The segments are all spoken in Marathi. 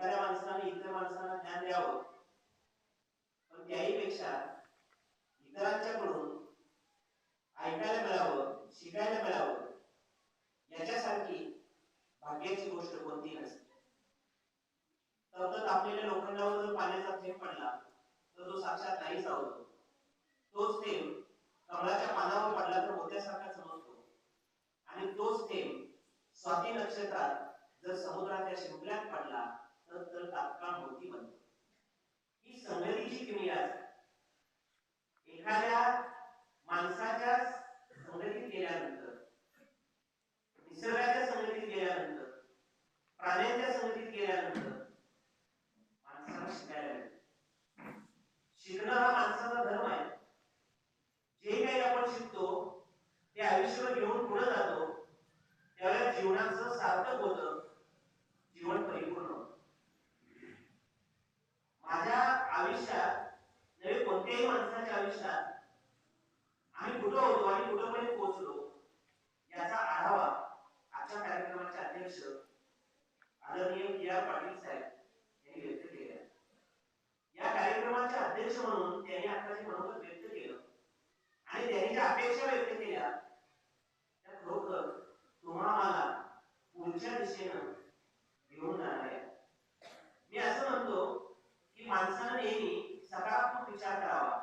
एखाद्या माणसाने इतर माणसांना ज्ञान द्यावं, पण त्याहीपेक्षा इतरांच्याकडून ऐकायला मिळावं, शिकायला मिळावं, याच्यासारखी भाग्याची गोष्ट कोणती नसते. तर आपल्याला लोखंडावर जर पाण्याचा थेंब पडला तर तो साक्षात नाहीच आवडतो. तोच थेंब कमळाच्या पानावर पडला तर मोत्यासारखा चमकतो, आणि तोच थेंब स्वाती नक्षत्रात जर समुद्राच्या शिंपल्यात पडला तर तात्काळ मोती बनतो. ही संगतीची क्रिया एखाद्या माणसाच्या संगतीत गेल्यानंतर, निसर्गाच्या संगतीत गेल्यानंतर, प्राण्यांच्या संगतीत गेल्यानंतर माणसाला शिकायला मिळतं. शिकणं हा माणसाचा धर्म आहे. जे काही आपण शिकतो ते आयुष्यभर घेऊन पुढे जातो, त्यावेळेला जीवनाचं सार्थक होतं, जीवन परिपूर्ण होतं. माझ्या आयुष्यात नव्हे, कोणत्याही माणसाच्या आयुष्यात आम्ही कुठं होतो आणि कुठंपर्यंत पोहोचलो याचा आढावा आजच्या कार्यक्रमाचे अध्यक्ष आदरणीय के.आर. पाटील साहेब यांनी व्यक्त केला. या कार्यक्रमाचे अध्यक्ष म्हणून त्यांनी आता जे मनोगत व्यक्त केलं आणि त्यांनी ज्या अपेक्षा व्यक्त केल्या त्या खरोखर तुम्हाला पुढच्या दिशेनं घेऊन जाणार आहे. मी असं म्हणतो की माणसानं नेहमी सकारात्मक विचार करावा,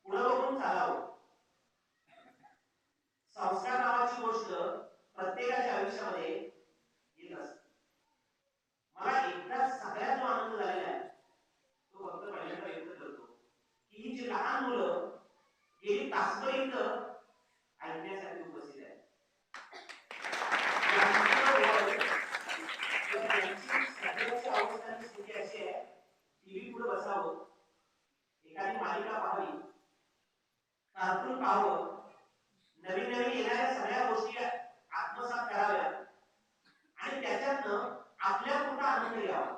पुढे बघून चालावं. संस्कार नावाची गोष्ट प्रत्येकाच्या आयुष्यामध्ये येत असते. मला एकदा सगळ्यात जो आनंद झालेला आहे तो फक्त पहिल्यांदा व्यक्त करतो की ही जी लहान मुलं गेली तासभर इथं ऐकण्यासाठी उपस्थित आहेत. सगळ्याची अवस्था आणि स्थिती अशी आहे, टीव्ही पुढे बसावं, एखादी मालिका पाहावी, कार्टून पाहावं, नवीन नवीन येणाऱ्या सगळ्या गोष्टी आत्मसात कराव्या आणि त्याच्यातनं आपल्या पुढे आनंद घ्यावा.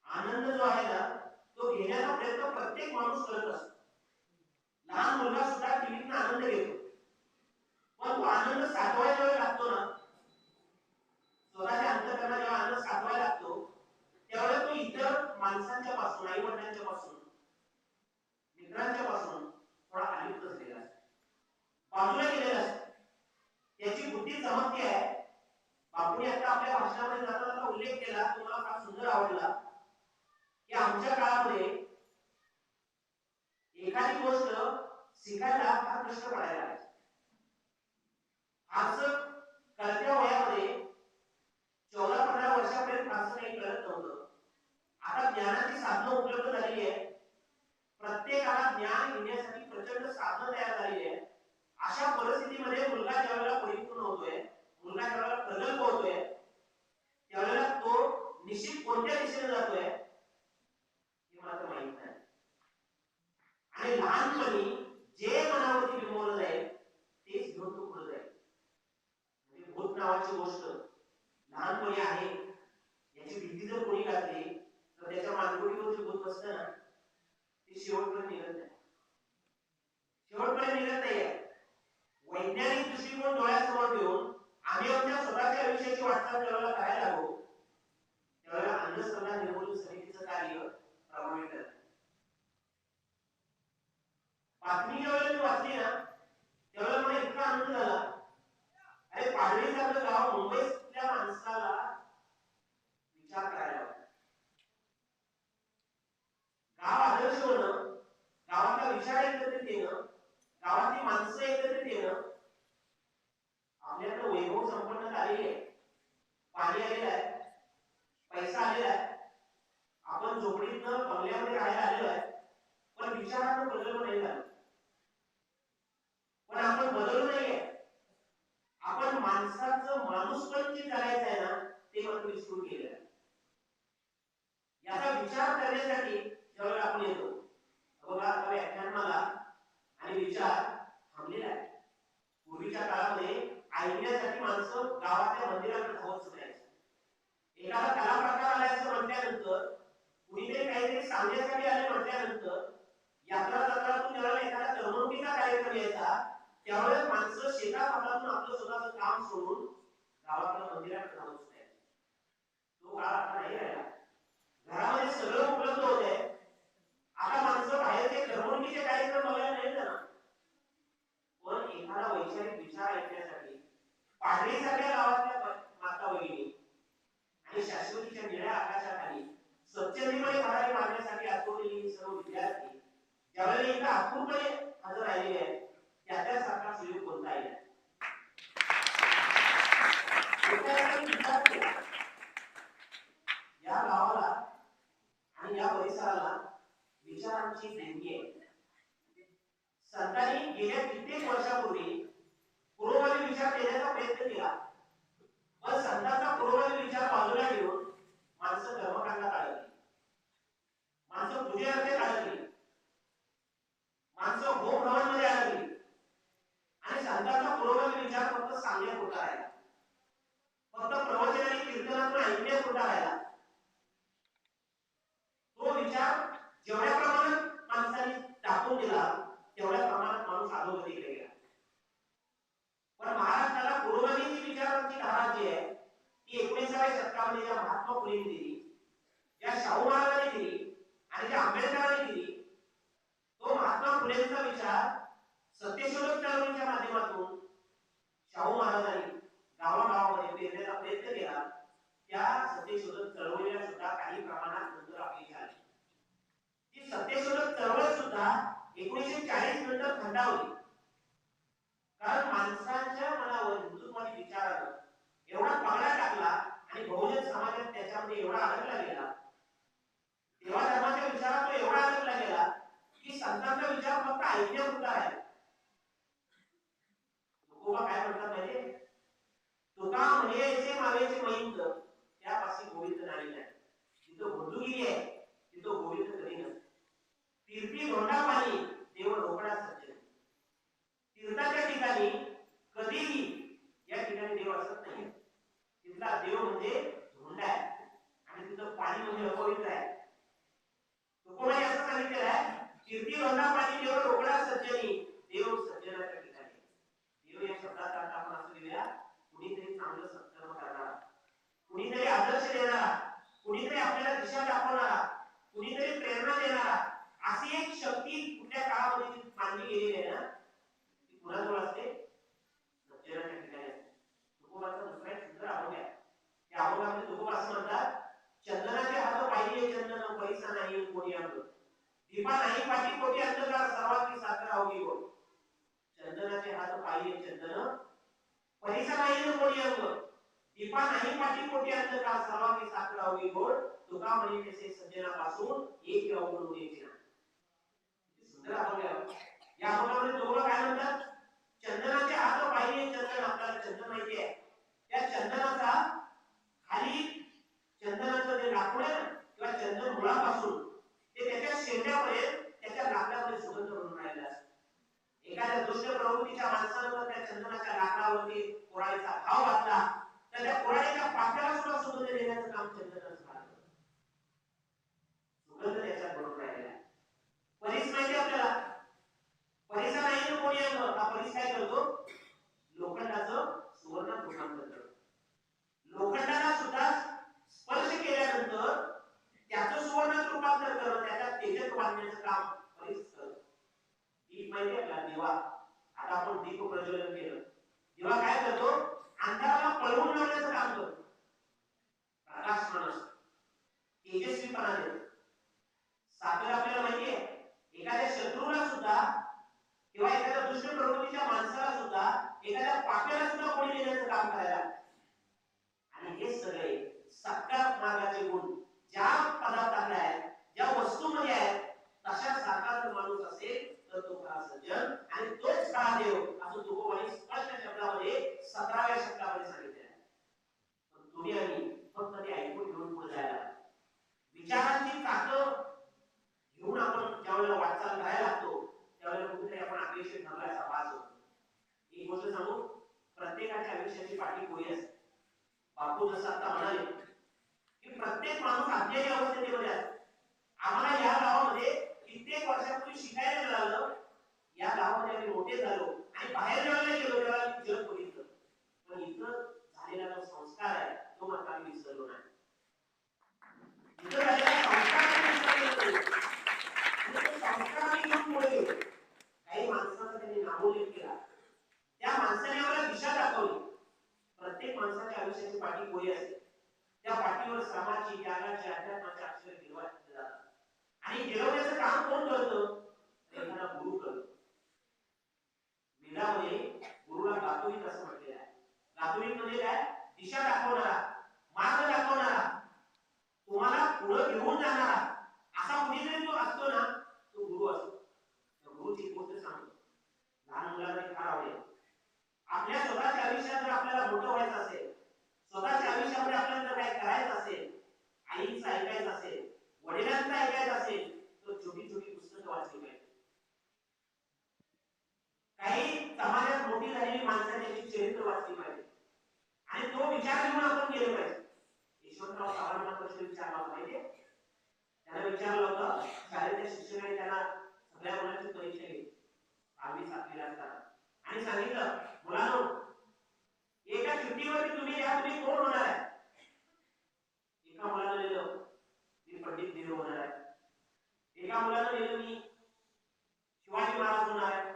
आनंद जो आहे ना तो घेण्याचा प्रयत्न प्रत्येक माणूस करत असतो. लहान मुलगा सुद्धा टीव्हीतून आनंद घेतो, पण तो आनंद साठवायला वेळ लागतो ना, स्वतःच्या अंतःकरणात जेव्हा आनंद साठवायला लागतो त्यावेळेला तो इतर माणसांच्या पासून, आई वडिलांच्या पासून, मित्रांच्या पासून थोडा अलिप्त झालेला असतो, बाजूला गेलेला असतो. त्याची बुद्धी चमकती आहे. बापूने आता आपल्या भाषणामध्ये जाताना उल्लेख केला, तुम्हाला फार सुंदर आवडला, की आमच्या काळामध्ये एखादी गोष्ट शिकायला फार कष्ट पडायला लागायचे. असं कळत्या वयामध्ये 14-15 वर्षापर्यंत फारसं काही कळत नव्हतं. आता ज्ञानाची साधनं उपलब्ध झालेली आहे, प्रत्येकाला ज्ञान घेण्यासाठी प्रचंड साधनं तयार झालेली आहे. अशा परिस्थितीमध्ये मुलगा ज्यावेळेला परिपूर्ण होतोय, मुलगा ज्यावेळेला प्रगल्भ होतोय, त्यावेळेला तो निश्चित कोणत्या दिशेने जातोय हे मात्र माहित नाही. आणि लहानपणी जे मनावरती बिंबवलं जाईल तेच घेऊन तो पुढे जाईल. म्हणजे भूत नावाची गोष्ट लहानपणी आहे याची भीती जर कोणी घातली तर त्याच्या मानगुटीवर जे भूत बसतं ना ते शेवटपर्यंत निघत नाही. शेवटपर्यंत निघत नाहीये. वैज्ञानिक दृष्टिकोन डोळ्यासमोर ठेवून आम्ही आमच्या स्वतःच्या आयुष्याची वाटचाल करायला करायला लागू त्यावेळेला अंधश्रद्धा निर्मूलन समितीचं कार्य प्रभावी ठरतं. बातमी ज्यावेळेला मी वाचली ना त्यावेळेला मला इतका आनंद झाला, अरे पाडळीसारखं गाव मुंबईतल्या माणसाला विचार करायला हवा. गाव आदर्श होणं, गावातला विचार एकत्रित येणं, गावातली माणसं एकत्रित येणं. आपल्याकडे वैभव संपन्नता आलेली आहे, पाणी आलेलं आहे, पैसा आलेला आहे, आपण झोपडीतनं बंगल्यामध्ये राहायला आलेलो आहे, पण विचारानं बदल नाही झालं. पण आपण बदलू नाहीये. आपण माणसाचं माणूसपण जे करायचं आहे ना ते मात्र विसरून गेलेलं आहे. याचा विचार करण्यासाठी ज्यावेळेला आपण येतो बघा, आता व्याख्यानमाला आणि विचार थांबलेला आहे. पूर्वीच्या काळामध्ये ऐकण्यासाठी माणसं गावातल्या मंदिराकडे धावत सुटायची. एखादा कला प्रकार आल्याचं म्हटल्यानंतर, कुणीतरी काहीतरी सांगण्यासाठी आले म्हटल्यानंतर, यात्रा जत्रातून ज्यावेळेला एखादा करमणुकीचा कार्यक्रम यायचा त्यावेळेस माणसं शेतात आपलं स्वतःचं काम सोडून गावातल्या मंदिराकडे धावत सुटायची. माणसातून ऐकण्यापुरता राहिला. तो विचार जेवढ्या प्रमाणात माणसाने टाकून दिला तेवढ्या प्रमाणात माणूस अधोगतीकडे गेला. पण महाराष्ट्राला पूर्वनीची विचारांची धारा जी आहे ती 19व्या शतकामध्ये ज्या महात्मा फुलेंनी दिली, ज्या शाहू महाराजांनी दिली आणि ज्या आंबेडकरांनी दिली, तो महात्मा फुलेंचा विचार सत्यशोधक चळवळीच्या माध्यमातून शाहू महाराजांनी गावागावामध्ये पेरण्याचा प्रयत्न केला. त्या सत्यशोधक चळवळीला सुद्धा काही प्रमाणात नंतर अपयश आले. ती सत्यशोधक चळवळ सुद्धा 1940 नंतर थंडावली. कारण माणसाच्या मनावर हिंदुत्वादी विचारानं एवढा पगडा टाकला आणि बहुजन समाजात त्याच्यामध्ये एवढा अडकला गेला, देवा धर्माच्या विचारात तो एवढा अडकला गेला की संतांचा विचार फक्त ऐकण्यापुरता आहे. तुकोबा काय म्हणतात माहितीये? तुका म्हणेचे मावेचे मैंद त्यापाशी गोविंद नाही आहे. जिथं बंधुगिरी आहे तिथं गोविंद कधी नसते. तीर्थी धोंडा पाणी देव रोकडा सज्जन. तीर्थाच्या ठिकाणी कधीही या ठिकाणी देव असत नाही. तिथला देव म्हणजे धोंडा आहे आणि तिथं पाणी म्हणजे अपवित्र आहे. तुकोबाई असं सांगितलेलं आहे, तीर्थी धोंडा पाणी देव रोकडा सज्जनी. देव सज्जनाच्या ठिकाणी. देव या शब्दाचा अर्थ आपण असं घेऊया, कुणीतरी चांगलं सत्कर्म करणारा, कुणीतरी आदर्श देणारा, कुणीतरी आपल्याला दिशा दाखवणारा, कुणीतरी प्रेरणा देणारा, अशी एक शक्ती कुठल्या काळामध्ये मानली गेलेली आहे ना, ती कुणाजवळ असते? सज्जनाच्या ठिकाणी असते. तुकोबाचा दुसरा एक सुंदर अभंग आहे. त्या अभंगामध्ये तुकोबा असं म्हणतात, चंदनाचे हात पाहिजे चंदन पैसा नाही कोणी अंग. दीपा नाही पाठी कोटी अंधकार सर्वांची साखर अवघी गोड. चंदनाचे हात पाहिजे चंदन पैसा नाही कोणी अंग. दीपा नाही पाठी कोटी अंधकार सर्वांची साखर अवघी गोड. तुका म्हणे तसे सज्जनापासून एक अवघड उद्याची ना. सुंदर अभंग आहे. या अभंगामध्ये तुकोबा काय म्हणतात? चंदनाचे हात पाहिजे चंदन. आपल्याला चंदन माहिती आहे. त्या चंदनाचा खाली चंदनाचं जे लाकूड आहे ना किंवा चंदन मुळापासून ते त्याच्या शेंड्यापर्यंत त्याच्या लाकडामध्ये सुगंध बनून राहिला असतो. एखाद्या दुष्ट प्रवृत्तीच्या माणसानं त्या चंदनाच्या लाकडावरती कोराडीचा घाव घातला तर त्या कोराडीच्या पात्याला सुद्धा सुगंध देण्याचं काम चंदनाचं करतं. सुगंध त्याच्यात बनून राहिला. परीस माहिती आपल्याला? परिसा नाही कोणी अंग. हा परीस काय करतो? लोखंडाचं सुवर्णात रूपांतर करतो. लोखंडाला सुद्धा स्पर्श केल्यानंतर त्याचं सुवर्णात रूपांतर करून त्याच्या तेजत वाढण्याचं काम परीस करतो. दीप माहिती आपला दिवा. आता आपण दीप प्रज्वलन केलं. दिवा काय करतो? अंधाराला पळवून लावण्याचं काम करतो. प्रकाशमान असतो, तेजस्वीपणा देतो. साखर आपल्याला माहिती आहे, एखाद्या शत्रूला सुद्धा किंवा एखाद्या दुष्ट प्रवृत्तीच्या माणसाला सुद्धा, एखाद्या पाप्याला सुद्धा कोणी देण्याचं काम करायला. आणि हे सगळे सकारात्मक मार्गाचे गुण ज्या पदार्थात आहेत, ज्या वस्तूमध्ये आहेत, तशा साकार माणूस असेल तर तो खरा सज्जन आणि तोच खरा देव, असं तुकोबांनी स्पष्ट शब्दामध्ये 17व्या शतकामध्ये सांगितले आहे. पण तुम्ही आणि फक्त ते ऐकून घेऊन पुढे जायला, विचारांची ताकद घेऊन आपण ज्यावेळेला वाटचाल करायला लागतो त्यावेळेला कुठेतरी आपण अपयशी ठरल्याचा भास होतो. एक गोष्ट सांगू, प्रत्येकाच्या आयुष्याची पाठी कोरी असते. बापू जसं आता म्हणाले की प्रत्येक माणूस अज्ञानी अवस्थेमध्ये असतो. आम्हाला या गावामध्ये कित्येक वर्षापूर्वी शिकायला मिळालं. या गावामध्ये आम्ही मोठे झालो आणि बाहेर जेव्हा गेलो तेव्हा आम्ही जग बघितलं. पण इथं झालेला जो संस्कार आहे तो मात्र आम्ही विसरलो नाही. इथं झालेला संस्कार काही माणसाचा त्यांनी नामोल्लेख केला. त्या माणसाने आम्हाला दिशा दाखवली. प्रत्येक माणसाच्या आयुष्याची पाठी कोरी असते. त्या पाठीवर श्रमाची, त्यागाची, अध्यात्माची अक्षर गिरवायचे जातात. आणि गिरवण्याचं काम कोण करतं? एखादा गुरु करतो. वेदामध्ये गुरुला गातोवित असं म्हटलेलं आहे. गातोवित म्हणजे काय? दिशा दाखवणारा, मार्ग दाखवणारा, तुम्हाला पुढे घेऊन जाणारा असा कुणीतरी जो असतो ना तो गुरु असतो. त्या गुरुची गोष्ट सांगतो. लहान मुलांना फार आवडेल. आपल्या स्वतःच्या आयुष्यात जर आपल्याला मोठं व्हायचं असेल, स्वतःच्या आयुष्यामध्ये आपल्याला जर काही करायचं असेल, आईचं ऐकायचं असेल, वडिलांचं ऐकायचं असेल, तर छोटी छोटी पुस्तकं वाचली पाहिजे. काही समाजात मोठी झालेली माणसं त्यांची चरित्र वाचली पाहिजे आणि तो विचार घेऊन आपण गेलो त्यांना विचारलं होतं शाळेच्या शिक्षकाने त्यांना सगळ्या मुलांची परीक्षा घेतली 5वी 7वीला असताना आणि सांगितलं मुलांनो एका सुट्टीवरती तुम्ही कोण होणार आहे. एका मुलानं लिहिलं मी पंडित नेहरू होणार आहे. एका मुलानं लिहिलं मी शिवाजी महाराज होणार आहे.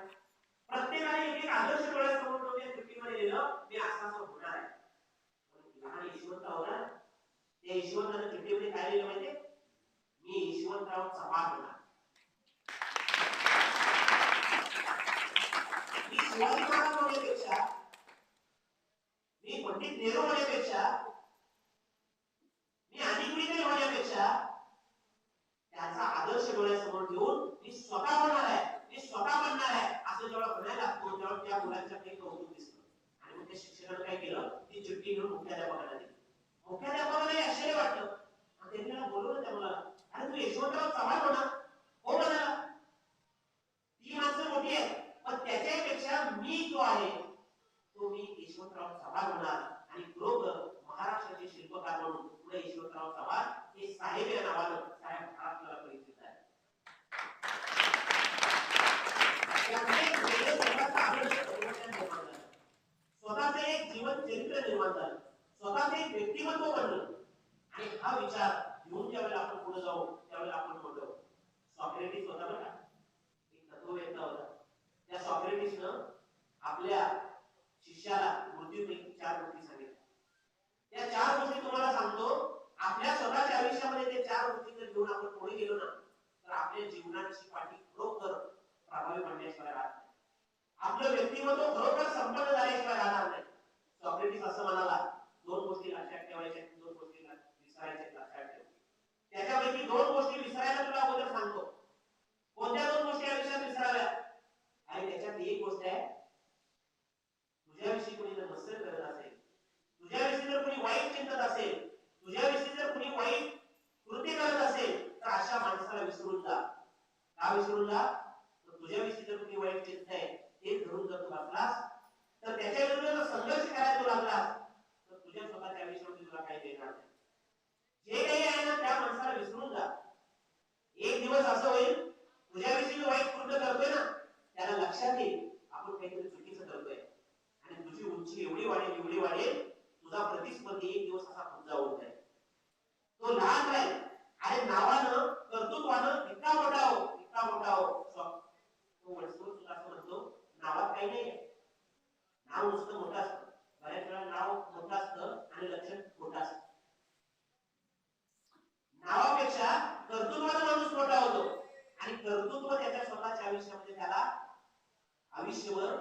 प्रत्येकाने एक एक आदर्श डोळ्यासमोर ठेवून त्या सुट्टीमध्ये लिहिलं मी असं होणार आहे. लहान यशवंत होता त्या यशवंतानं चिठ्ठीमध्ये काय लिहिलं माहितीये मी यशवंतराव चव्हाण होणार. मी शिवाजी महाराज होण्यापेक्षा मी पंडित नेहरू होण्यापेक्षा मी अधिकृत होण्यापेक्षा त्याचा आदर्श डोळ्यासमोर ठेवून मी स्वतः होणार आहे मी स्वतः बनणार आहे असं जेव्हा म्हणायला लागतो तेव्हा त्या मुलांच्या काही कौतुक दिसतं. आणि मग त्या शिक्षकानं काय केलं ती चिठ्ठी घेऊन मुख्याध्यापकाला दिली. मुख्याध्यापकाला आश्चर्य वाटलं आणि त्यांनी त्याला बोलवलं त्या मुलाला अरे तू यशवंतराव चव्हाण होणार हो म्हणाला. ती माणसं मोठी आहे पण त्याच्यापेक्षा मी जो आहे तो मी यशवंतराव चव्हाण होणार आणि खरोखर महाराष्ट्राचे शिल्पकार म्हणून पुढे यशवंतराव चव्हाण हे साहेब या नावानं साऱ्या महाराष्ट्राला परिचित आहे. स्वतःचं एक जीवन चरित्र निर्माण झालं स्वतःचं एक व्यक्तिमत्व बनलं आणि हा विचार घेऊन ज्यावेळेला आपण पुढे जाऊ त्यावेळेला आपण म्हणतो सॉक्रेटिस होता बघा एक तत्ववेत्ता होता. त्या सॉक्रेटिसनं आपल्या शिष्याला मृत्यूपैकी 4 गोष्टी सांगितल्या. त्या 4 गोष्टी तुम्हाला सांगतो आपल्या स्वतःच्या आयुष्यामध्ये ते 4 गोष्टी जर घेऊन आपण पुढे गेलो ना तर आपल्या जीवनाची पाठी खरोखर प्रभावी बनण्याशिवाय राहत नाही. आपलं व्यक्तिमत्व खरोखर संपन्न झाल्याशिवाय राहणार नाही. सॉक्रेटिस असं म्हणाला 2 गोष्टी लक्षात ठेवायच्या 2 गोष्टी विसरायच्या लक्षात ठेव. त्याच्यापैकी 2 गोष्टी विसरायला तुला अगोदर सांगतो. कोणत्या 2 गोष्टी आयुष्यात विसराव्या आणि त्याच्यात एक गोष्ट आहे तुझ्याविषयी कोणी जर मत्सर करत असेल तुझ्याविषयी जर कोणी वाईट चिंतत असेल तुझ्याविषयी जर कोणी वाईट कृत्य करत असेल तर अशा माणसाला विसरून जा. का विसरून जा तर तुझ्याविषयी जर कोणी वाईट चिंतत आहे ते धरून जर तू बसलास तर त्याच्या विरुद्ध जर संघर्ष करायला तू लागलास तर तुझ्या स्वतःच्या आयुष्यामध्ये तुला काही देणार नाही. जे काही आहे ना त्या माणसाला विसरून जा. एक दिवस असं होईल तुझ्याविषयी जो वाईट कृत्य करतोय ना त्याला लक्षात येईल आपण काहीतरी चुकीचं करतोय आणि तुझी उंची एवढी वाढेल तुझा प्रतिस्पर्धी एक दिवस असा पुढचा होत आहे. तो लहान राहील आणि नावानं कर्तृत्वानं इतका मोठा हो तो वडसर सुद्धा असं म्हणतो नावात काही नाही नाव नुसतं मोठं असतं. बऱ्याच वेळा नाव मोठं असतं आणि लक्षण छोटं असतं. नावापेक्षा कर्तृत्वानं माणूस मोठा होतो आणि कर्तृत्व त्याच्या स्वतःच्या आयुष्यामध्ये त्याला आयुष्यभर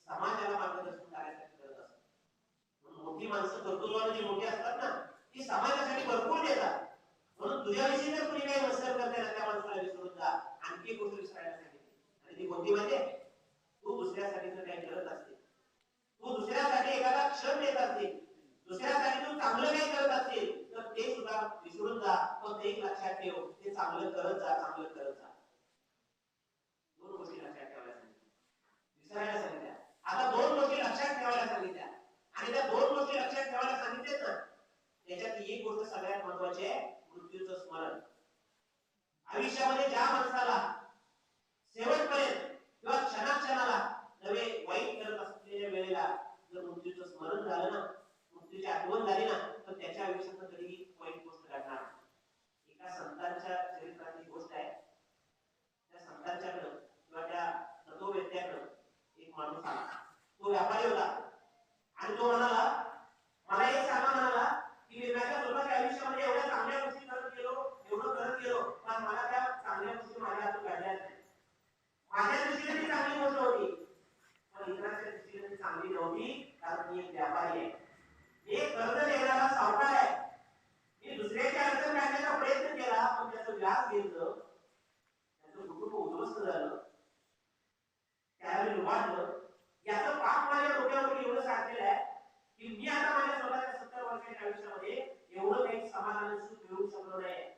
समाजाला मार्गदर्शन करण्यासाठी करत असतात. मोठी माणसं कर्तृत्वाने जी मोठी असतात ना ती समाजासाठी भरपूर देतात. म्हणून तुझ्याविषयी जर कुणी काही मस्कर करते ना त्या माणसाला विसरून जा. आणखी गोष्ट विसरायला सांगितली आणि ती कोणती माहिती तू दुसऱ्यासाठी जर काही करत असते तू दुसऱ्यासाठी एखादा क्षण देत असतील दुसऱ्यासाठी तू चांगलं काही करत असतील तर ते सुद्धा विसरून जा. पण एक लक्षात ठेव ते चांगलं करत जा. 2 गोष्टी लक्षात ठेवायला सांगितल्या विसरायला सांगितल्या. आता 2 गोष्टी लक्षात ठेवायला सांगितल्या आणि त्या 2 गोष्टी लक्षात ठेवायला सांगितल्यात ना त्याच्यात एक गोष्ट सगळ्यात महत्त्वाची आहे मृत्यूचं स्मरण. आयुष्यामध्ये ज्या माणसाला शेवटपर्यंत किंवा क्षणाक्षणाला नवे वाईट करत असलेल्या वेळेला जर मृत्यूचं स्मरण झालं ना मृत्यूची आठवण झाली ना तर त्याच्या आयुष्यात कधीही वाईट गोष्ट घडणार. एका संतांच्या चरित्रातली गोष्ट आहे. त्या संतांच्याकडं किंवा त्या तत्ववेत्याकडं एक माणूस आला. तो व्यापारी होता आणि तो म्हणाला मला एक सांगा म्हणाला की मी माझ्या स्वतःच्या आयुष्यामध्ये एवढ्या चांगल्या गोष्टी करत गेलो पण मला त्या चांगल्या गोष्टी माझ्या हातून घडल्याच नाही. माझ्या दृष्टीने ती चांगली गोष्ट होती पण इतरांच्या दृष्टीने ती चांगली नव्हती कारण मी एक व्यापारी आहे. एक कर्ज देणारा सावकार आहे. मी दुसऱ्याची अडचण काढण्याचा प्रयत्न केला पण त्याचं व्याज घेतलं त्याचं कुटुंब उद्ध्वस्त झालं त्याला लुबाडलं. याचं पाप माझ्या डोक्यावरती एवढं साठलेलं आहे की मी आता माझ्या स्वतःच्या 70 वर्षाच्या आयुष्यामध्ये एवढं काही समाधान सुख मिळवू शकलो नाही.